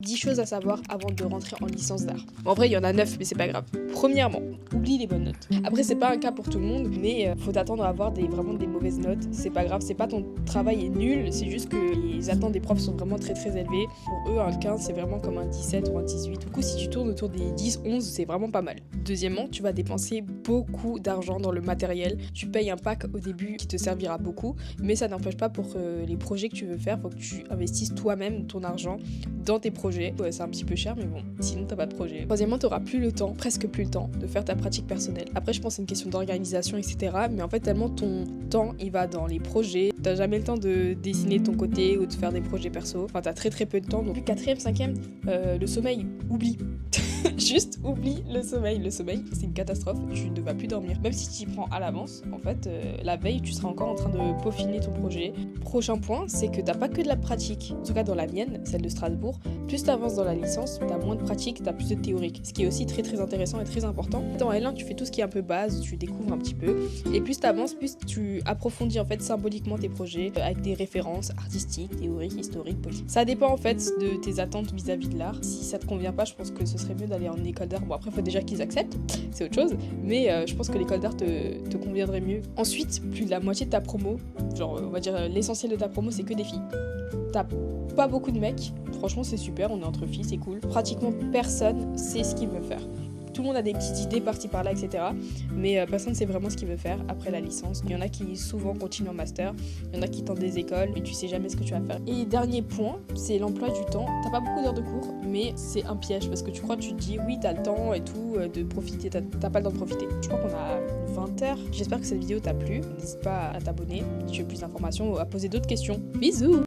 10 choses à savoir avant de rentrer en licence d'art. Bon, en vrai, il y en a 9, mais c'est pas grave. Premièrement, oublie les bonnes notes. Après, c'est pas un cas pour tout le monde, mais faut t'attendre à avoir vraiment des mauvaises notes. C'est pas grave, c'est pas ton travail est nul, c'est juste que les attentes des profs sont vraiment très très élevées. Pour eux, un 15, c'est vraiment comme un 17 ou un 18. Du coup, si tu tournes autour des 10, 11, c'est vraiment pas mal. Deuxièmement, tu vas dépenser beaucoup d'argent dans le matériel. Tu payes un pack au début qui te servira beaucoup, mais ça n'empêche pas pour les projets que tu veux faire, faut que tu investisses toi-même ton argent dans tes projets. Ouais, c'est un petit peu cher, mais bon, sinon t'as pas de projet. Troisièmement, t'auras plus le temps, presque plus le temps, de faire ta pratique personnelle. Après, je pense que c'est une question d'organisation, etc. Mais en fait, tellement ton temps, il va dans les projets. T'as jamais le temps de dessiner de ton côté ou de faire des projets perso. Enfin, t'as très très peu de temps. Donc, quatrième, cinquième, le sommeil, oublie. Juste oublie le sommeil. Le sommeil, c'est une catastrophe. Tu ne vas plus dormir. Même si tu y prends à l'avance, en fait, la veille, tu seras encore en train de peaufiner ton projet. Prochain point, c'est que t'as pas que de la pratique. En tout cas, dans la mienne, celle de Strasbourg, plus t'avances dans la licence, t'as moins de pratique, t'as plus de théorique. Ce qui est aussi très très intéressant et très important. Dans L1, tu fais tout ce qui est un peu base, tu découvres un petit peu. Et plus t'avances, plus tu approfondis en fait symboliquement tes projets avec des références artistiques, théoriques, historiques, politiques. Ça dépend en fait de tes attentes vis-à-vis de l'art. Si ça te convient pas, je pense que ce serait mieux d'aller en école d'art. Bon, après, il faut déjà qu'ils acceptent, c'est autre chose. Mais je pense que l'école d'art te conviendrait mieux. Ensuite, plus de la moitié de ta promo, genre on va dire l'essentiel de ta promo, c'est que des filles. T'as pas beaucoup de mecs, franchement c'est super, on est entre filles, c'est cool. Pratiquement personne sait ce qu'il veut faire. Tout le monde a des petites idées par-ci par-là, etc. Mais personne ne sait vraiment ce qu'il veut faire après la licence. Il y en a qui souvent continuent en master, il y en a qui tentent des écoles, mais tu sais jamais ce que tu vas faire. Et dernier point, c'est l'emploi du temps. T'as pas beaucoup d'heures de cours, mais c'est un piège parce que tu crois, tu te dis oui, t'as le temps et tout de profiter, t'as pas le temps de profiter. Je crois qu'on a 20 heures. J'espère que cette vidéo t'a plu. N'hésite pas à t'abonner si tu veux plus d'informations ou à poser d'autres questions. Bisous!